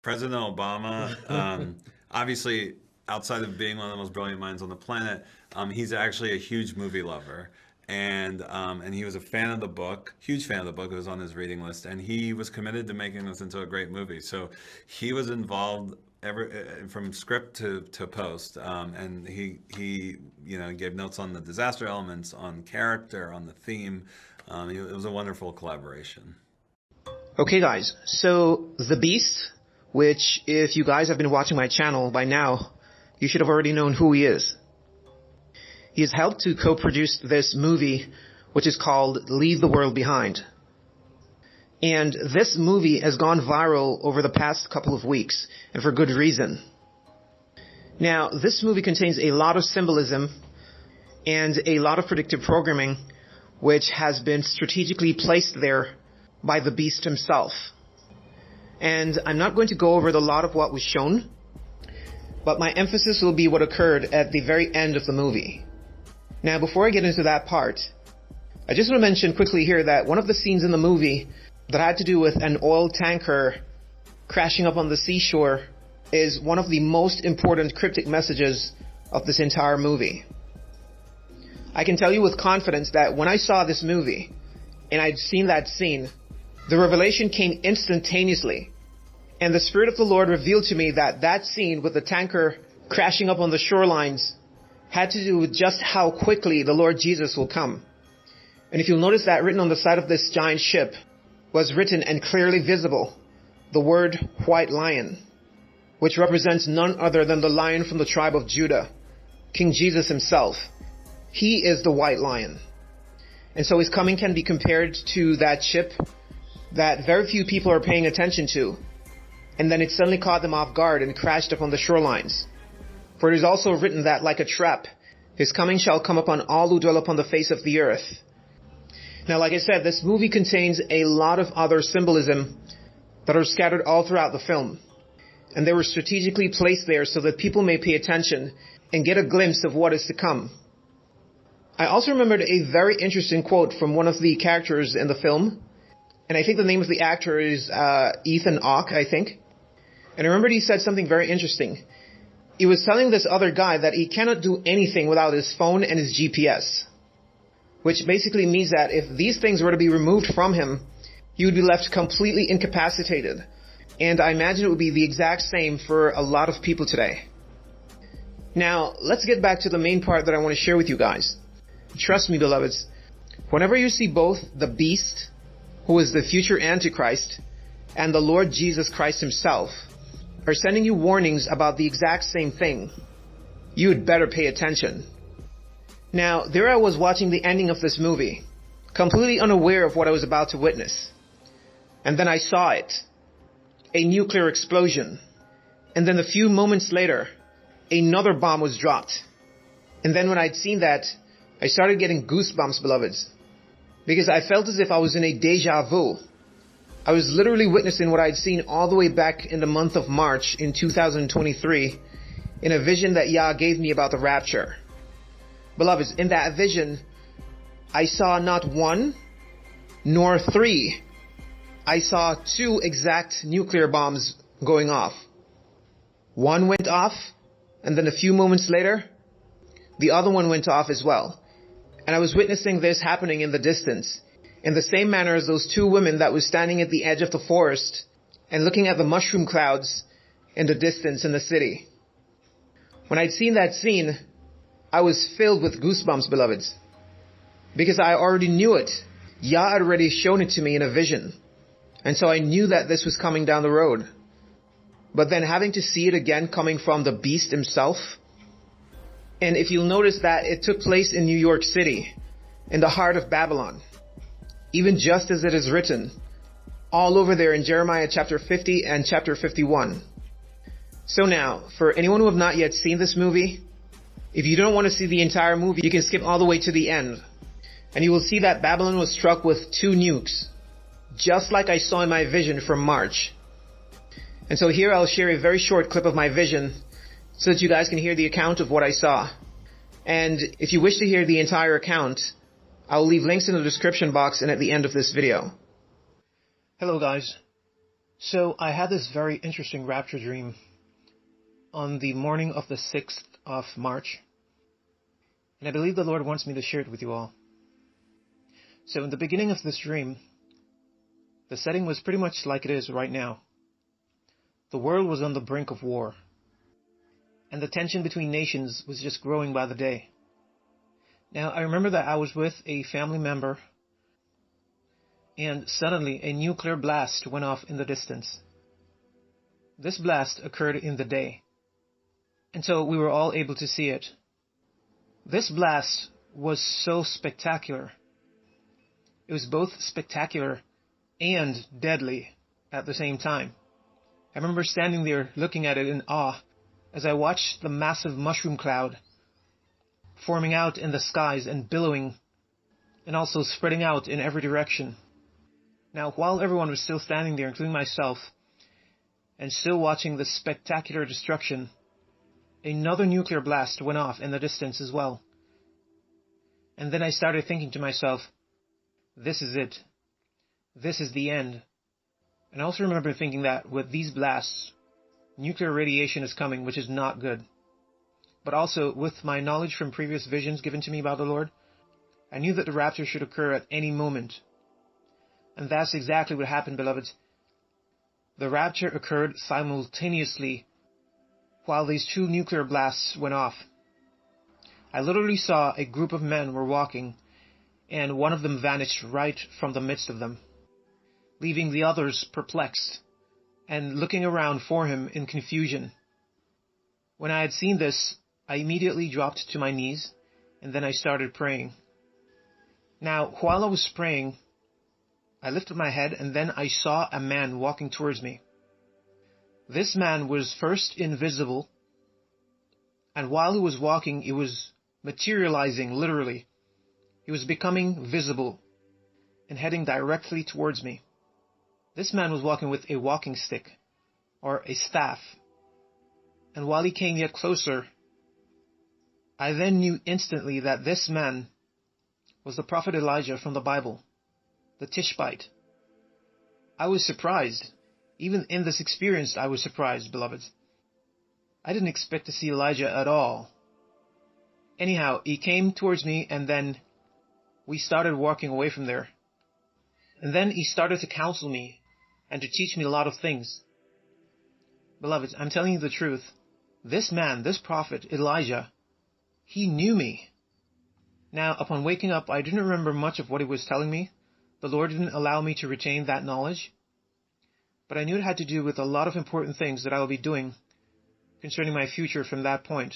President Obama, obviously, outside of being one of the most brilliant minds on the planet, he's actually a huge movie lover. And he was a fan of the book, huge fan of the book. It was on his reading list, and he was committed to making this into a great movie. So he was involved from script to post, and he gave notes on the disaster elements, on character, on the theme. It was a wonderful collaboration. Okay, guys. So The Beast, which if you guys have been watching my channel by now, you should have already known who he is. He has helped to co-produce this movie, which is called Leave the World Behind. And this movie has gone viral over the past couple of weeks, and for good reason. Now, this movie contains a lot of symbolism and a lot of predictive programming, which has been strategically placed there by the Beast himself. And I'm not going to go over a lot of what was shown, but my emphasis will be what occurred at the very end of the movie. Now, before I get into that part, I just want to mention quickly here that one of the scenes in the movie that had to do with an oil tanker crashing up on the seashore is one of the most important cryptic messages of this entire movie. I can tell you with confidence that when I saw this movie and I'd seen that scene, the revelation came instantaneously. And the Spirit of the Lord revealed to me that that scene with the tanker crashing up on the shorelines had to do with just how quickly the Lord Jesus will come. And if you'll notice that written on the side of this giant ship was written and clearly visible, the word White Lion, which represents none other than the Lion from the tribe of Judah, King Jesus himself. He is the White Lion. And so his coming can be compared to that ship that very few people are paying attention to. And then it suddenly caught them off guard and crashed upon the shorelines. For it is also written that, like a trap, his coming shall come upon all who dwell upon the face of the earth. Now, like I said, this movie contains a lot of other symbolism that are scattered all throughout the film. And they were strategically placed there so that people may pay attention and get a glimpse of what is to come. I also remembered a very interesting quote from one of the characters in the film. And I think the name of the actor is Ethan Hawke, I think. And I remembered he said something very interesting. He was telling this other guy that he cannot do anything without his phone and his GPS. Which basically means that if these things were to be removed from him, he would be left completely incapacitated. And I imagine it would be the exact same for a lot of people today. Now, let's get back to the main part that I want to share with you guys. Trust me, beloveds, whenever you see both the Beast, who is the future Antichrist, and the Lord Jesus Christ himself, are sending you warnings about the exact same thing, you had better pay attention. Now, there I was watching the ending of this movie, completely unaware of what I was about to witness. And then I saw it. A nuclear explosion. And then a few moments later, another bomb was dropped. And then when I'd seen that, I started getting goosebumps, beloveds. Because I felt as if I was in a deja vu. I was literally witnessing what I'd seen all the way back in the month of March in 2023 in a vision that Yah gave me about the rapture. Beloveds, in that vision, I saw not one, nor three. I saw two exact nuclear bombs going off. One went off, and then a few moments later, the other one went off as well. And I was witnessing this happening in the distance, in the same manner as those two women that was standing at the edge of the forest and looking at the mushroom clouds in the distance in the city. When I'd seen that scene, I was filled with goosebumps, beloveds, because I already knew it. Yah had already shown it to me in a vision. And so I knew that this was coming down the road. But then having to see it again coming from the Beast himself. And if you'll notice that it took place in New York City, in the heart of Babylon. Even just as it is written, all over there in Jeremiah chapter 50 and chapter 51. So now, for anyone who have not yet seen this movie, if you don't want to see the entire movie, you can skip all the way to the end. And you will see that Babylon was struck with 2 nukes, just like I saw in my vision from March. And so here I'll share a very short clip of my vision so that you guys can hear the account of what I saw. And if you wish to hear the entire account, I'll leave links in the description box and at the end of this video. Hello guys. So I had this very interesting rapture dream on the morning of the 6th of March, and I believe the Lord wants me to share it with you all. So in the beginning of this dream, the setting was pretty much like it is right now. The world was on the brink of war, and the tension between nations was just growing by the day. Now, I remember that I was with a family member, and suddenly a nuclear blast went off in the distance. This blast occurred in the day, and so we were all able to see it. This blast was so spectacular. It was both spectacular and deadly at the same time. I remember standing there looking at it in awe as I watched the massive mushroom cloud forming out in the skies and billowing and also spreading out in every direction. Now, while everyone was still standing there, including myself, and still watching the spectacular destruction, another nuclear blast went off in the distance as well. And then I started thinking to myself, this is it. This is the end. And I also remember thinking that with these blasts, nuclear radiation is coming, which is not good. But also, with my knowledge from previous visions given to me by the Lord, I knew that the rapture should occur at any moment. And that's exactly what happened, beloveds. The rapture occurred simultaneously while these two nuclear blasts went off. I literally saw a group of men were walking, and one of them vanished right from the midst of them, leaving the others perplexed and looking around for him in confusion. When I had seen this, I immediately dropped to my knees, and then I started praying. Now, while I was praying, I lifted my head, and then I saw a man walking towards me. This man was first invisible, and while he was walking, he was materializing, literally. He was becoming visible and heading directly towards me. This man was walking with a walking stick, or a staff. And while he came yet closer, I then knew instantly that this man was the prophet Elijah from the Bible, the Tishbite. I was surprised. Even in this experience, I was surprised, beloveds. I didn't expect to see Elijah at all. Anyhow, he came towards me, and then we started walking away from there. And then he started to counsel me and to teach me a lot of things. Beloveds, I'm telling you the truth. This man, this prophet, Elijah, he knew me. Now, upon waking up, I didn't remember much of what he was telling me. The Lord didn't allow me to retain that knowledge. But I knew it had to do with a lot of important things that I will be doing concerning my future from that point.